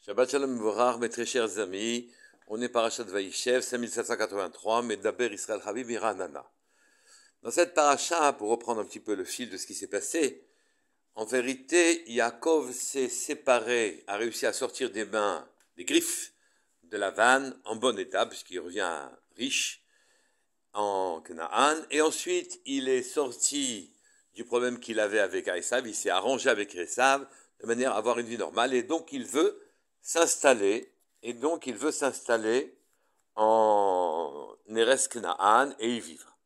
Shabbat Shalom Mevorach, mes très chers amis, on est parachat Vaïchev, 5783, Medaber Israël Habib Iranana. Dans cette paracha, pour reprendre un petit peu le fil de ce qui s'est passé, en vérité, Yaakov s'est séparé, a réussi à sortir des mains, des griffes de la vanne en bon état, puisqu'il revient riche en Canaan, et ensuite il est sorti du problème qu'il avait avec Esav, il s'est arrangé avec Esav de manière à avoir une vie normale, et donc il veut s'installer en Eretz Canaan et y vivre.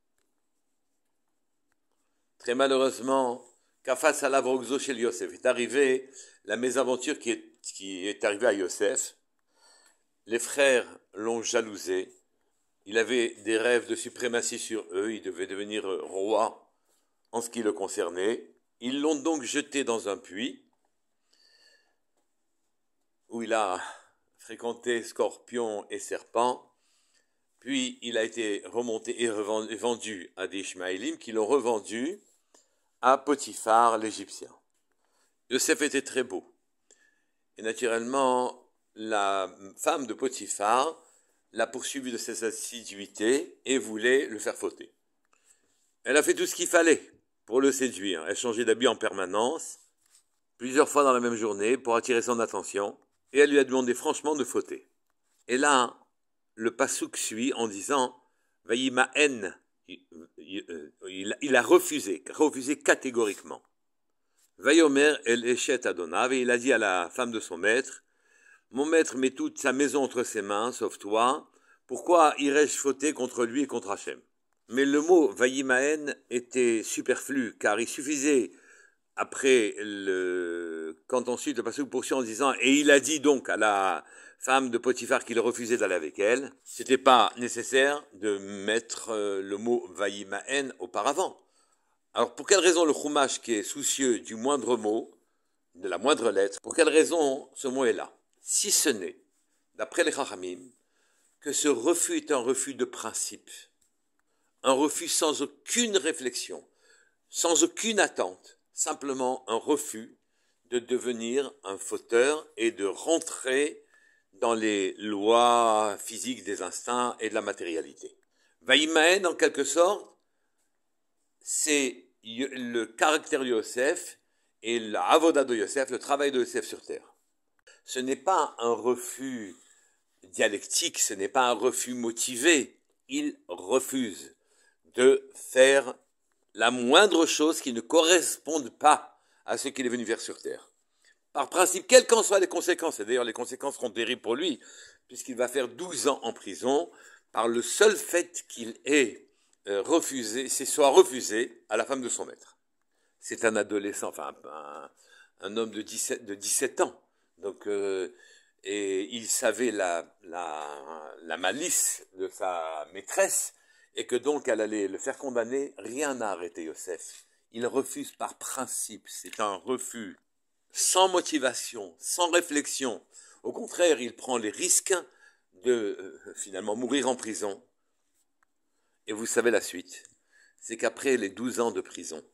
Très malheureusement, Kafas alav rogzo shel Yosef, est arrivé la mésaventure qui est arrivée à Yosef. Les frères l'ont jalousé, il avait des rêves de suprématie sur eux, il devait devenir roi en ce qui le concernait. Ils l'ont donc jeté dans un puits, où il a fréquenté scorpions et serpents, puis il a été remonté et vendu à des Ishmaélim qui l'ont revendu à Potiphar l'Égyptien. Yosef était très beau, et naturellement la femme de Potiphar l'a poursuivi de ses assiduités et voulait le faire fauter. Elle a fait tout ce qu'il fallait pour le séduire, elle changeait d'habit en permanence, plusieurs fois dans la même journée pour attirer son attention, et elle lui a demandé franchement de fauter. Et là, le pasouk suit en disant « Vayimaen », il a refusé catégoriquement. « Vayomer el eshet adonav » et il a dit à la femme de son maître « Mon maître met toute sa maison entre ses mains, sauf toi, pourquoi irais-je fauter contre lui et contre Hachem ?» Mais le mot « Vayimaen » était superflu, car il suffisait après quand ensuite le pasouk poursuit en disant et il a dit donc à la femme de Potiphar qu'il refusait d'aller avec elle, c'était pas nécessaire de mettre le mot Vayimaen auparavant. Alors pour quelle raison le Chumash qui est soucieux du moindre mot, de la moindre lettre, pour quelle raison ce mot est là? Si ce n'est, d'après les Chachamim, que ce refus est un refus de principe, un refus sans aucune réflexion, sans aucune attente, simplement un refus de devenir un fauteur et de rentrer dans les lois physiques des instincts et de la matérialité. Vaïmaen, en quelque sorte, c'est le caractère de Yosef et la avoda de Yosef, le travail de Yosef sur terre. Ce n'est pas un refus dialectique, ce n'est pas un refus motivé. Il refuse de faire la moindre chose qui ne corresponde pas à ce qu'il est venu faire sur terre. Par principe, quelles qu'en soient les conséquences, et d'ailleurs les conséquences seront terribles pour lui, puisqu'il va faire 12 ans en prison, par le seul fait qu'il ait soit refusé à la femme de son maître. C'est un adolescent, enfin un homme de 17 ans, donc, et il savait la malice de sa maîtresse, et que donc elle allait le faire condamner, rien n'a arrêté Yosef. Il refuse par principe, c'est un refus sans motivation, sans réflexion. Au contraire, il prend les risques de finalement mourir en prison. Et vous savez la suite, c'est qu'après les 12 ans de prison,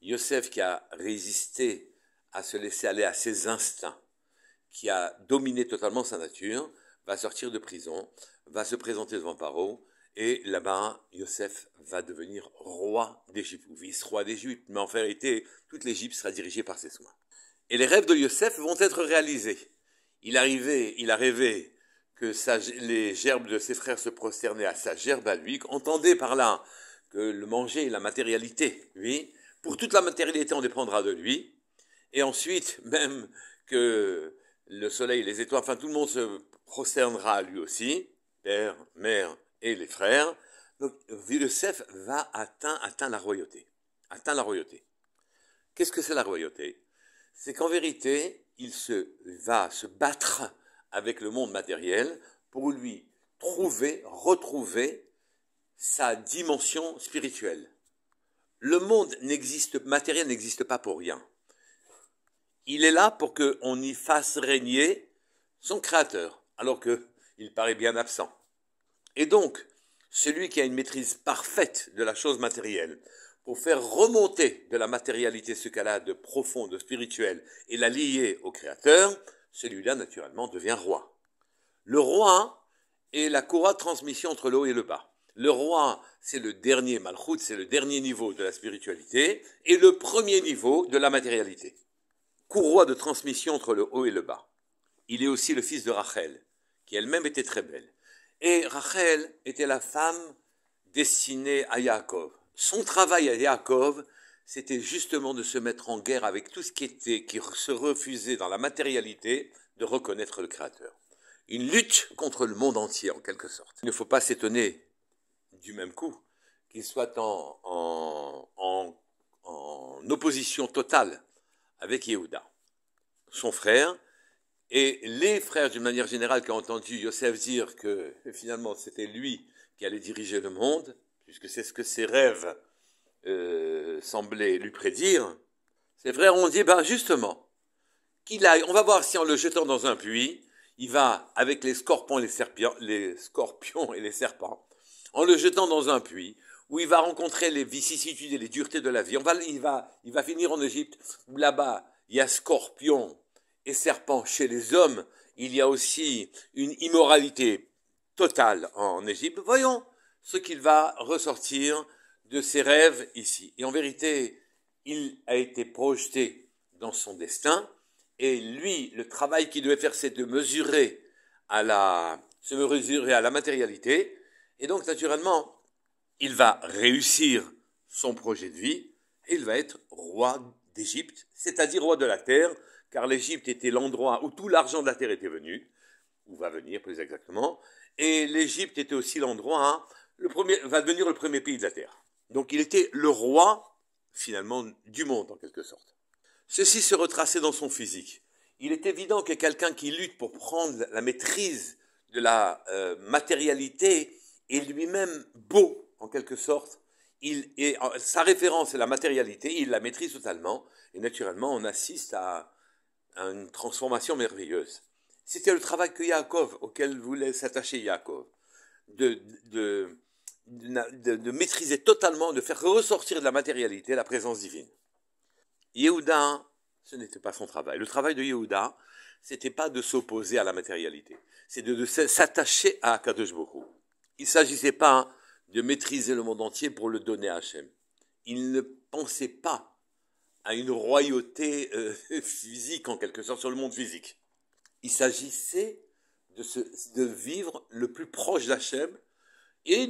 Yosef qui a résisté à se laisser aller à ses instincts, qui a dominé totalement sa nature, va sortir de prison, va se présenter devant Paro, et là-bas, Yosef va devenir roi d'Égypte, ou vice-roi d'Égypte, mais en vérité, toute l'Égypte sera dirigée par ses soins. Et les rêves de Yosef vont être réalisés. Il a rêvé que les gerbes de ses frères se prosternaient à sa gerbe à lui, entendez par là que le manger, la matérialité, lui, pour toute la matérialité on dépendra de lui, et ensuite même que le soleil, les étoiles, enfin tout le monde se prosternera à lui aussi, père, mère, et les frères. Donc Yosef va atteint la royauté. Qu'est-ce que c'est la royauté? C'est qu'en vérité, il va se battre avec le monde matériel pour lui retrouver sa dimension spirituelle. Le monde matériel n'existe pas pour rien. Il est là pour qu'on y fasse régner son créateur, alors qu'il paraît bien absent. Et donc, celui qui a une maîtrise parfaite de la chose matérielle, pour faire remonter de la matérialité ce qu'elle a de profond, de spirituel, et la lier au Créateur, celui-là, naturellement, devient roi. Le roi est la courroie de transmission entre le haut et le bas. Le roi, c'est le dernier malchut, c'est le dernier niveau de la spiritualité, et le premier niveau de la matérialité. Courroie de transmission entre le haut et le bas. Il est aussi le fils de Rachel, qui elle-même était très belle. Et Rachel était la femme destinée à Yaakov. Son travail à Yaakov, c'était justement de se mettre en guerre avec tout ce qui se refusait dans la matérialité de reconnaître le Créateur. Une lutte contre le monde entier, en quelque sorte. Il ne faut pas s'étonner du même coup qu'il soit en opposition totale avec Yehuda, son frère, et les frères, d'une manière générale, qui ont entendu Yosef dire que finalement c'était lui qui allait diriger le monde, puisque c'est ce que ses rêves semblaient lui prédire, ses frères ont dit, justement, qu'il aille, on va voir si en le jetant dans un puits, il va, avec les scorpions et les serpents, en le jetant dans un puits, où il va rencontrer les vicissitudes et les duretés de la vie. Il va finir en Égypte, où là-bas, il y a scorpions et serpents chez les hommes. Il y a aussi une immoralité totale en Égypte. Voyons ce qu'il va ressortir de ses rêves ici. Et en vérité, il a été projeté dans son destin. Et lui, le travail qu'il devait faire, c'est de se mesurer à la matérialité. Et donc, naturellement, il va réussir son projet de vie et il va être roi d'Égypte, c'est-à-dire roi de la terre, car l'Égypte était l'endroit où tout l'argent de la terre était venu, ou va venir plus exactement, et l'Égypte était aussi l'endroit, va devenir le premier pays de la terre. Donc il était le roi, finalement, du monde, en quelque sorte. Ceci se retraçait dans son physique. Il est évident que quelqu'un qui lutte pour prendre la maîtrise de la matérialité est lui-même beau, en quelque sorte. Sa référence est la matérialité, il la maîtrise totalement, et naturellement on assiste à une transformation merveilleuse. C'était le travail que Yaakov, auquel voulait s'attacher Yaakov, de maîtriser totalement, de faire ressortir de la matérialité la présence divine. Yehuda, ce n'était pas son travail. Le travail de Yehuda, c'était pas de s'opposer à la matérialité, c'est de s'attacher à Akadosh Baruch Hu. Il ne s'agissait pas de maîtriser le monde entier pour le donner à Hachem. Il ne pensait pas à une royauté physique, en quelque sorte, sur le monde physique. Il s'agissait de vivre le plus proche d'Hachem et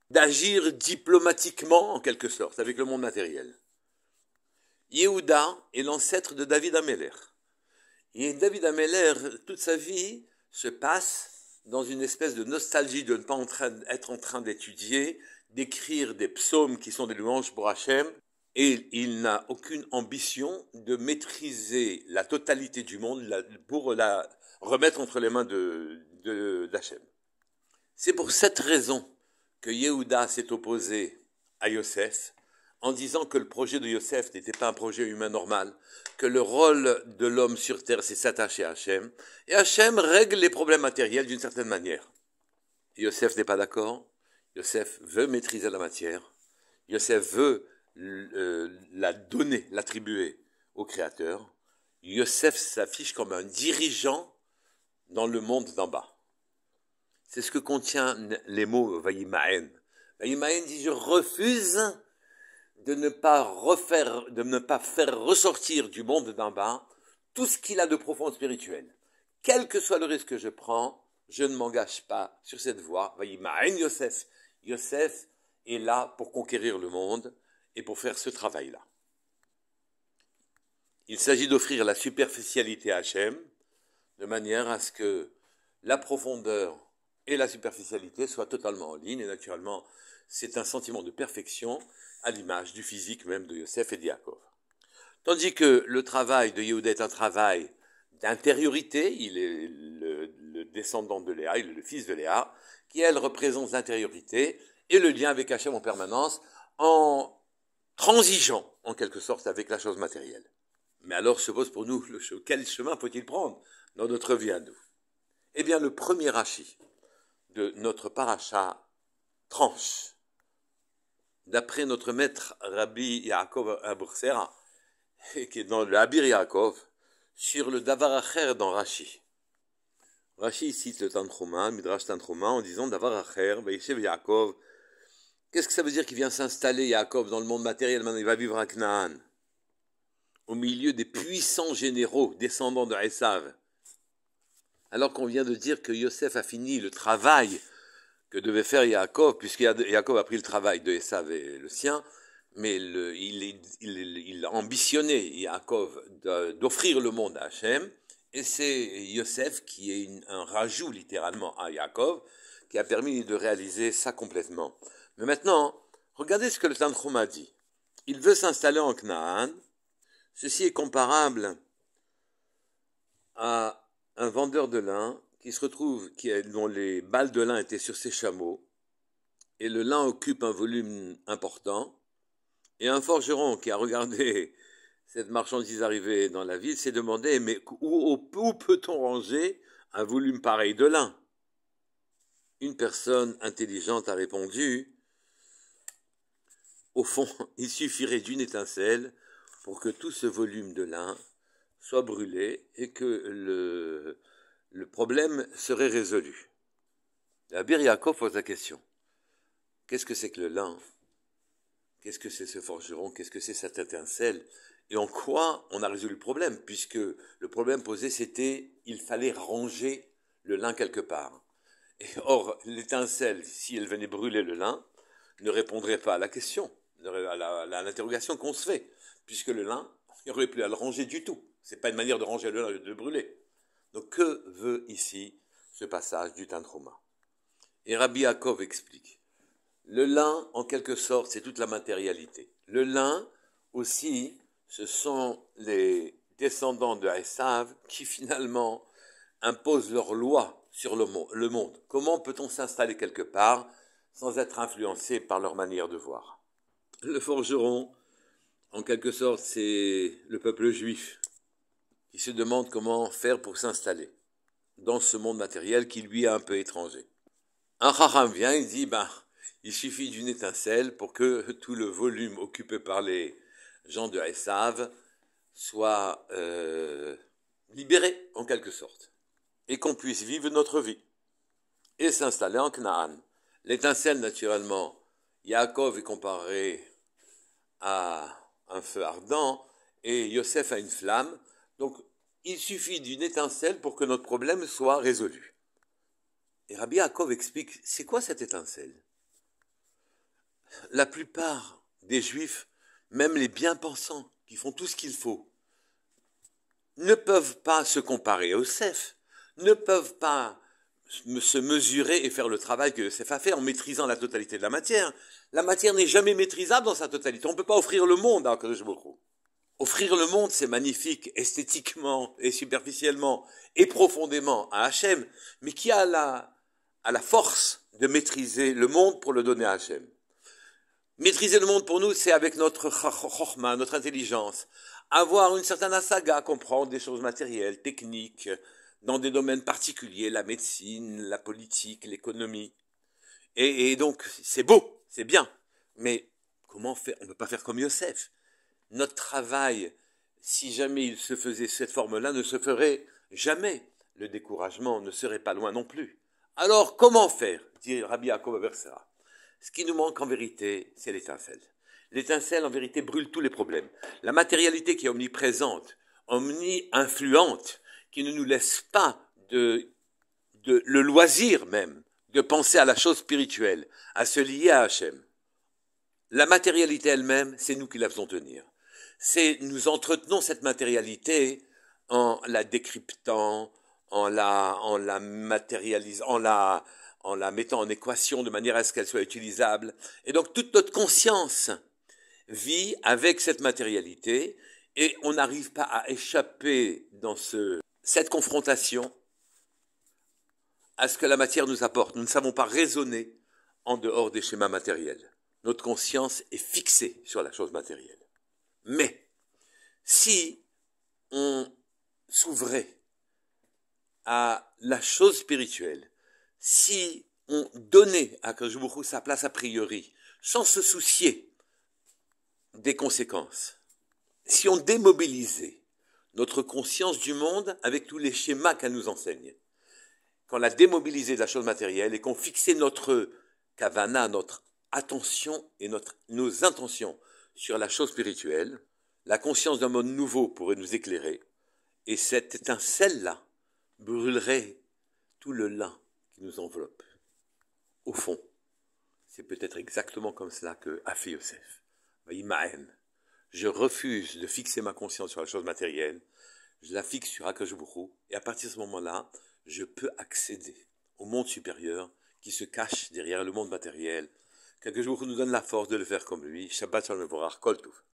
d'agir diplomatiquement, en quelque sorte, avec le monde matériel. Yehuda est l'ancêtre de David Améler. Et David Améler, toute sa vie, se passe dans une espèce de nostalgie de ne pas être en train d'étudier, d'écrire des psaumes qui sont des louanges pour Hachem, et il n'a aucune ambition de maîtriser la totalité du monde pour la remettre entre les mains d'Hachem. C'est pour cette raison que Yehuda s'est opposé à Yosef, en disant que le projet de Yosef n'était pas un projet humain normal, que le rôle de l'homme sur terre, c'est s'attacher à Hachem, et Hachem règle les problèmes matériels d'une certaine manière. Yosef n'est pas d'accord, Yosef veut maîtriser la matière, Yosef veut la donner, l'attribuer au Créateur. Yosef s'affiche comme un dirigeant dans le monde d'en bas. C'est ce que contient les mots Vayimaen. Vayimaen dit « Je refuse de ne pas faire ressortir du monde d'en bas tout ce qu'il a de profond spirituel. Quel que soit le risque que je prends, je ne m'engage pas sur cette voie. Vayimaen Yosef. Yosef est là pour conquérir le monde et pour faire ce travail-là. Il s'agit d'offrir la superficialité à Hachem, de manière à ce que la profondeur et la superficialité soient totalement en ligne, et naturellement, c'est un sentiment de perfection à l'image du physique même de Yosef et de Yaakov. Tandis que le travail de Yehuda est un travail d'intériorité, il est le descendant de Léa, il est le fils de Léa, qui elle représente l'intériorité et le lien avec Hachem en permanence, en transigeant en quelque sorte avec la chose matérielle. Mais alors se pose pour nous, quel chemin faut-il prendre dans notre vie à nous? Eh bien, le premier Rashi de notre paracha tranche, d'après notre maître Rabbi Yaakov Abursera, qui est dans le Habir Yaakov, sur le Davar Acher dans Rashi. Rashi cite le Tanchuma, Midrash Tanchuma, en disant Davar Acher, Vaïshev Yaakov. Qu'est-ce que ça veut dire qu'il vient s'installer, Yaakov, dans le monde matériel? Maintenant, il va vivre à Canaan, au milieu des puissants généraux, descendants de Esav. Alors qu'on vient de dire que Yosef a fini le travail que devait faire Yaakov, puisque Yaakov a pris le travail de Esav et le sien, mais il a ambitionné, Yaakov, d'offrir le monde à Hachem, et c'est Yosef qui est un rajout littéralement à Yaakov, qui a permis de réaliser ça complètement. Mais maintenant, regardez ce que le Tanchuma dit. Il veut s'installer en Canaan. Ceci est comparable à un vendeur de lin qui se retrouve, dont les balles de lin étaient sur ses chameaux, et le lin occupe un volume important, et un forgeron qui a regardé cette marchandise arriver dans la ville s'est demandé, mais où peut-on ranger un volume pareil de lin? Une personne intelligente a répondu, au fond, il suffirait d'une étincelle pour que tout ce volume de lin soit brûlé et que le problème serait résolu. Rabbi Yaakov pose la question. Qu'est-ce que c'est que le lin? Qu'est-ce que c'est ce forgeron? Qu'est-ce que c'est cette étincelle? Et en quoi on a résolu le problème? Puisque le problème posé, c'était il fallait ranger le lin quelque part. Et or, l'étincelle, si elle venait brûler le lin, ne répondrait pas à la question, à l'interrogation qu'on se fait. Puisque le lin, il n'y aurait plus à le ranger du tout. Ce n'est pas une manière de ranger le lin, de le brûler. Donc, que veut ici ce passage du Tanchuma? Et Rabbi Yaakov explique. Le lin, en quelque sorte, c'est toute la matérialité. Le lin, aussi, ce sont les descendants de Esav qui, finalement, imposent leurs lois sur le monde. Comment peut-on s'installer quelque part sans être influencé par leur manière de voir? Le forgeron, en quelque sorte, c'est le peuple juif qui se demande comment faire pour s'installer dans ce monde matériel qui lui est un peu étranger. Un chacham vient et dit, il suffit d'une étincelle pour que tout le volume occupé par les gens de Esav soit libéré, en quelque sorte, et qu'on puisse vivre notre vie et s'installer en Canaan. L'étincelle, naturellement, Yaakov est comparé à un feu ardent et Yosef à une flamme. Donc, il suffit d'une étincelle pour que notre problème soit résolu. Et Rabbi Yaakov explique, c'est quoi cette étincelle? La plupart des Juifs, même les bien-pensants, qui font tout ce qu'il faut, ne peuvent pas se comparer à Yosef, ne peuvent pas se mesurer et faire le travail que Yosef a fait en maîtrisant la totalité de la matière. La matière n'est jamais maîtrisable dans sa totalité. On ne peut pas offrir le monde à Akadosh Baruch Hu. Offrir le monde, c'est magnifique, esthétiquement et superficiellement et profondément à Hachem, mais qui a la force de maîtriser le monde pour le donner à Hachem? Maîtriser le monde pour nous, c'est avec notre chokhma, notre intelligence. Avoir une certaine asaga, comprendre des choses matérielles, techniques, dans des domaines particuliers, la médecine, la politique, l'économie. Et donc, c'est beau, c'est bien. Mais comment faire? On ne peut pas faire comme Yosef. Notre travail, si jamais il se faisait cette forme-là, ne se ferait jamais. Le découragement ne serait pas loin non plus. Alors, comment faire? Dit Rabbi Yaakov Bersera. Ce qui nous manque en vérité, c'est l'étincelle. L'étincelle, en vérité, brûle tous les problèmes. La matérialité qui est omniprésente, omni-influente, qui ne nous laisse pas le loisir même de penser à la chose spirituelle, à se lier à Hachem. La matérialité elle-même, c'est nous qui la faisons tenir. Nous entretenons cette matérialité en la décryptant, en la matérialisant, en la mettant en équation de manière à ce qu'elle soit utilisable. Et donc toute notre conscience vit avec cette matérialité et on n'arrive pas à échapper dans cette confrontation à ce que la matière nous apporte. Nous ne savons pas raisonner en dehors des schémas matériels. Notre conscience est fixée sur la chose matérielle. Mais si on s'ouvrait à la chose spirituelle, si on donnait à Akadosh Baruch Hu sa place a priori, sans se soucier des conséquences, si on démobilisait notre conscience du monde avec tous les schémas qu'elle nous enseigne. Qu'on a démobilisé de la chose matérielle et qu'on fixait notre kavana, notre attention et nos intentions sur la chose spirituelle, la conscience d'un monde nouveau pourrait nous éclairer et cette étincelle-là brûlerait tout le lin qui nous enveloppe. Au fond, c'est peut-être exactement comme cela que a fait Yosef. Je refuse de fixer ma conscience sur la chose matérielle, je la fixe sur Akadosh Baruch Hu, et à partir de ce moment-là, je peux accéder au monde supérieur qui se cache derrière le monde matériel. Qu'Akadosh Baruch Hu nous donne la force de le faire comme lui. Shabbat Shalom Mevorach, Kol Tov.